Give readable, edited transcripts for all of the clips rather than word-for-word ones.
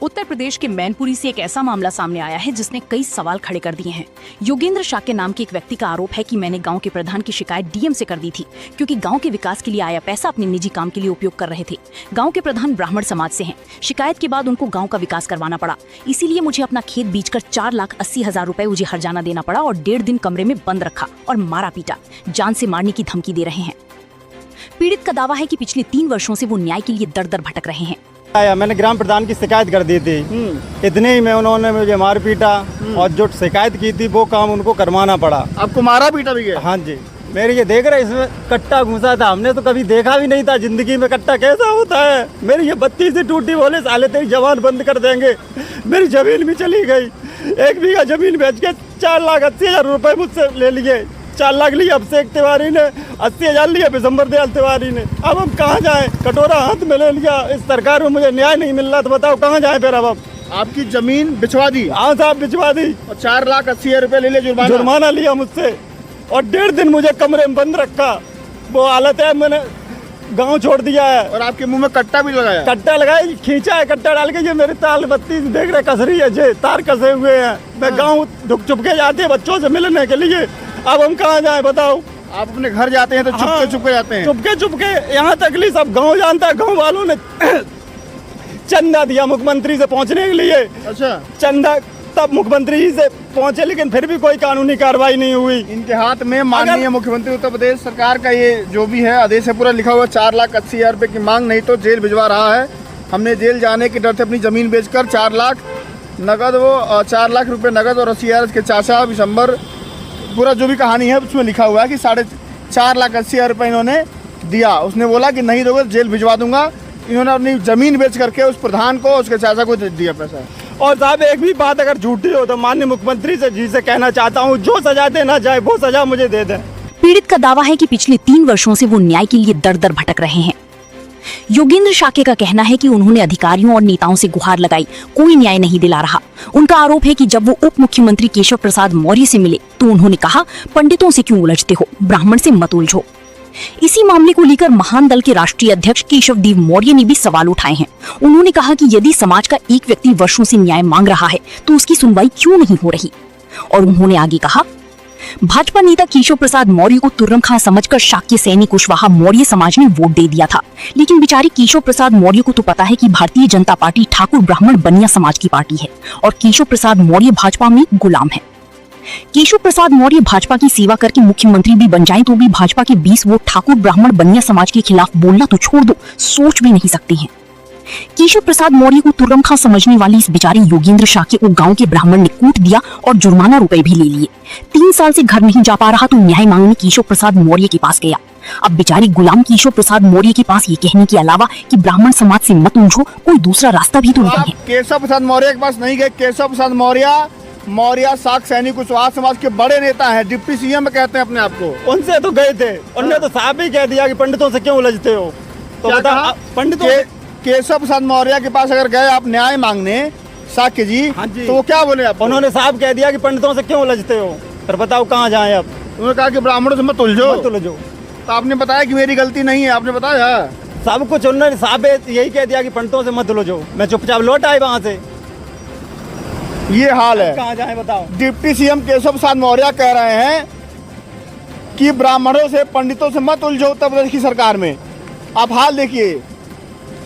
उत्तर प्रदेश के मैनपुरी से एक ऐसा मामला सामने आया है जिसने कई सवाल खड़े कर दिए हैं। योगेंद्र शाक्य नाम के एक व्यक्ति का आरोप है कि मैंने गांव के प्रधान की शिकायत डीएम से कर दी थी, क्योंकि गांव के विकास के लिए आया पैसा अपने निजी काम के लिए उपयोग कर रहे थे। गांव के प्रधान ब्राह्मण समाज से हैं। शिकायत के बाद उनको गाँव का विकास करवाना पड़ा, इसीलिए मुझे अपना खेत बेचकर 4,80,000 रुपए मुझे हर्जाना देना पड़ा और 1.5 दिन कमरे में बंद रखा और मारा पीटा, जान से मारने की धमकी दे रहे हैं। पीड़ित का दावा है कि पिछले 3 वर्षों से वो न्याय के लिए दर दर भटक रहे हैं। मैंने ग्राम प्रधान की शिकायत कर दी थी, इतने ही में उन्होंने मुझे मार पीटा और जो शिकायत की थी वो काम उनको करवाना पड़ा। आपको मारा पीटा भी गया? हाँ जी, मेरे ये देख रहे इसमें कट्टा घुसा था, हमने तो कभी देखा भी नहीं था जिंदगी में कट्टा कैसा होता है। मेरी ये बत्ती से टूटी, बोले साले तेरी जवान बंद कर देंगे। मेरी जमीन भी चली गई, 1 बीघा जमीन बेच के 4,80,000 रुपए मुझसे ले लिए। 4 लाख लिए अभिषेक तिवारी ने, 80,000 लिया बिशंबर दयाल तिवारी ने। अब हम कहाँ जाएं? कटोरा हाथ में ले लिया। इस सरकार में मुझे न्याय नहीं मिल रहा, तो बताओ कहाँ जाएं फिर? अब आपकी जमीन बिचवा दी? हाँ साहब, बिचवा दी और 4,80,000 रुपए ले लिया जुर्माना लिया मुझसे और 1.5 दिन मुझे कमरे में बंद रखा। वो हालत है, मैंने गाँव छोड़ दिया है। और आपके मुँह में कट्टा भी लगाया? कट्टा लगाया, खींचा है कट्टा डाल के। ये मेरी ताल बत्ती देख रहे कस रही है, जे तार कसे हुए हैं। मैं गाँव चुप के जाते हैं बच्चों से मिलने के लिए। अब हम कहाँ जाएं बताओ? आप अपने घर जाते हैं तो चुपके जाते हैं? चुपके यहाँ तक ली सब गांव जानता है। गांव वालों ने चंदा दिया मुख्यमंत्री से पहुँचने के लिए। अच्छा, चंदा तब मुख्यमंत्री जी से पहुँचे, लेकिन फिर भी कोई कानूनी कार्रवाई नहीं हुई। इनके हाथ में माननीय मुख्यमंत्री उत्तर प्रदेश सरकार का ये जो भी है आदेश है, पूरा लिखा हुआ 4,80,000 रुपए की मांग नहीं तो जेल भिजवा रहा है। हमने जेल जाने के डर से अपनी जमीन बेचकर 4 लाख नगद, वो 4 लाख रुपए नगद और 80,000 के चाचा विशंबर, पूरा जो भी कहानी है उसमें लिखा हुआ है कि 4,80,000 रुपये इन्होंने दिया। उसने बोला कि नहीं दोगे जेल भिजवा दूंगा। इन्होंने अपनी जमीन बेच करके उस प्रधान को, उसके चाचा को दिया पैसा। और साहब एक भी बात अगर झूठी हो तो माननीय मुख्यमंत्री जी से कहना चाहता हूँ, जो सजा देना चाहे वो सजा मुझे दे दें। पीड़ित का दावा है कि पिछले 3 वर्षों से वो न्याय के लिए दर दर भटक रहे हैं। योगेंद्र शाक्य का कहना है कि उन्होंने अधिकारियों और नेताओं से गुहार लगाई, कोई न्याय नहीं दिला रहा। उनका आरोप है कि जब वो उप मुख्यमंत्री केशव प्रसाद मौर्य से मिले तो उन्होंने कहा, पंडितों से क्यों उलझते हो, ब्राह्मण से मत उलझो। इसी मामले को लेकर महान दल के राष्ट्रीय अध्यक्ष केशव देव मौर्य ने भी सवाल उठाए हैं। उन्होंने कहा कि यदि समाज का एक व्यक्ति वर्षों से न्याय मांग रहा है तो उसकी सुनवाई क्यों नहीं हो रही। और उन्होंने आगे कहा, भाजपा नेता केशव प्रसाद मौर्य को तुर्रम खां समझकर शाक्य सैनी कुशवाहा मौर्य समाज ने वोट दे दिया था, लेकिन बेचारे केशव प्रसाद मौर्य को तो पता है कि भारतीय जनता पार्टी ठाकुर ब्राह्मण बनिया समाज की पार्टी है और केशव प्रसाद मौर्य भाजपा में गुलाम है। केशव प्रसाद मौर्य भाजपा की सेवा करके मुख्यमंत्री भी बन जाए तो भी भाजपा के 20 वोट ठाकुर ब्राह्मण बनिया समाज के खिलाफ बोलना तो छोड़ दो, सोच भी नहीं सकते हैं। केशव प्रसाद मौर्य को तुर्रम खां समझने वाले इस बेचारे योगेंद्र शाक्य को गांव के ब्राह्मण ने कूट दिया और जुर्माना रुपए भी ले लिए। 3 साल से घर नहीं जा पा रहा तो न्याय मांगने केशव प्रसाद मौर्य के पास गया। अब बेचारे गुलाम केशव प्रसाद मौर्य के पास ये कहने के अलावा कि ब्राह्मण समाज से मत उलझो, कोई दूसरा रास्ता भी तो नहीं है। केशव प्रसाद मौर्य के पास नहीं गए। केशव प्रसाद मौर्य शाक्य सैनी कुशवाहा समाज के बड़े नेता हैं, डिप्टी सीएम कहते हैं अपने आप को। उनसे तो गए थे, उन्होंने तो साहब ही कह दिया कि पंडितों से क्यों उलझते हो। तो बता, पंडितों केशव प्रसाद मौर्य के पास अगर गए आप न्याय मांगने शाक्य जी, हाँ जी, तो वो क्या बोले आप? उन्होंने साहब कह दिया कि पंडितों से क्यों उलझते हो। फिर बताओ कहाँ जाएं अब? उन्होंने कहा कि ब्राह्मणों से मत उलझो। तो आपने बताया कि मेरी गलती नहीं है, आपने बताया सब कुछ। उन्होंने साहब यही कह दिया कि पंडितों से मत उलझो। मैं चुपचाप लौट आए वहाँ से। ये हाल है। कहाँ जाएं बताओ? डिप्टी सीएम केशव प्रसाद मौर्य कह रहे हैं कि ब्राह्मणों से पंडितों से मत उलझो उत्तर प्रदेश की सरकार में। आप हाल देखिए,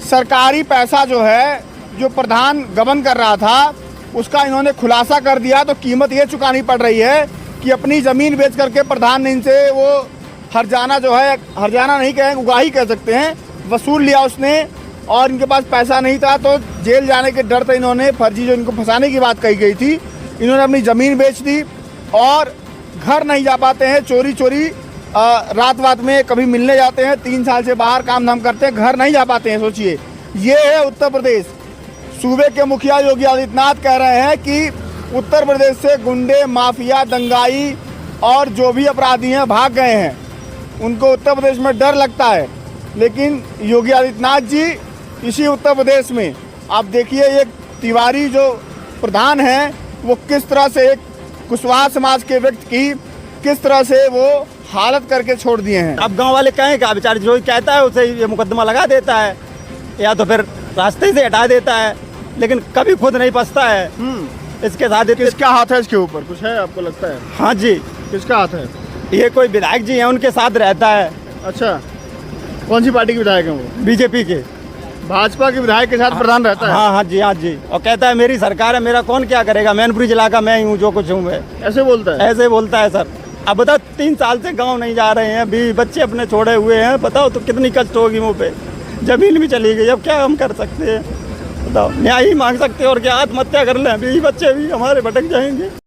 सरकारी पैसा जो है, जो प्रधान गबन कर रहा था, उसका इन्होंने खुलासा कर दिया। तो कीमत ये चुकानी पड़ रही है कि अपनी ज़मीन बेच करके प्रधान ने इनसे वो हर्जाना जो है, हर्जाना नहीं कहेंगे, उगाही कह सकते हैं, वसूल लिया उसने। और इनके पास पैसा नहीं था तो जेल जाने के डर से इन्होंने फर्जी, जो इनको फंसाने की बात कही गई थी, इन्होंने अपनी ज़मीन बेच दी और घर नहीं जा पाते हैं। चोरी रात में कभी मिलने जाते हैं, 3 साल से बाहर काम धाम करते हैं, घर नहीं जा पाते हैं। सोचिए, ये है उत्तर प्रदेश। सूबे के मुखिया योगी आदित्यनाथ कह रहे हैं कि उत्तर प्रदेश से गुंडे, माफिया, दंगाई और जो भी अपराधी हैं भाग गए हैं। उनको उत्तर प्रदेश में डर लगता है। लेकिन योगी आदित्यनाथ जी इसी उत्तर प्रदेश में आप देखिए, एक तिवारी जो प्रधान हैं वो किस तरह से एक कुशवाहा समाज के व्यक्ति की किस तरह से वो हालत करके छोड़ दिए हैं। अब गांव वाले कहें क्या? बेचारे जो कहता है उसे ये मुकदमा लगा देता है या तो फिर रास्ते से हटा देता है। लेकिन कभी खुद नहीं पछता है। इसके साथ किसका हाथ है इसके ऊपर, कुछ है आपको लगता है? हाँ जी, किसका हाथ है? ये कोई विधायक जी हैं, उनके साथ रहता है। अच्छा, कौन सी पार्टी के विधायक हैं वो? बीजेपी के। भाजपा के विधायक के साथ प्रधान रहता है? हाँ जी, हाँ जी। और कहता है मेरी सरकार है, मेरा कौन क्या करेगा, मैनपुरी जिला का मैं ही हूँ, जो कुछ हूँ मैं। ऐसे बोलता है? ऐसे बोलता है सर। अब बताओ 3 साल से गांव नहीं जा रहे हैं, भी बच्चे अपने छोड़े हुए हैं, बताओ तो कितनी कष्ट होगी मुँह पे। जमीन भी चली गई, अब क्या हम कर सकते हैं बताओ। न्याय ही मांग सकते हैं और क्या, आत्महत्या कर लें, भी बच्चे भी हमारे भटक जाएंगे।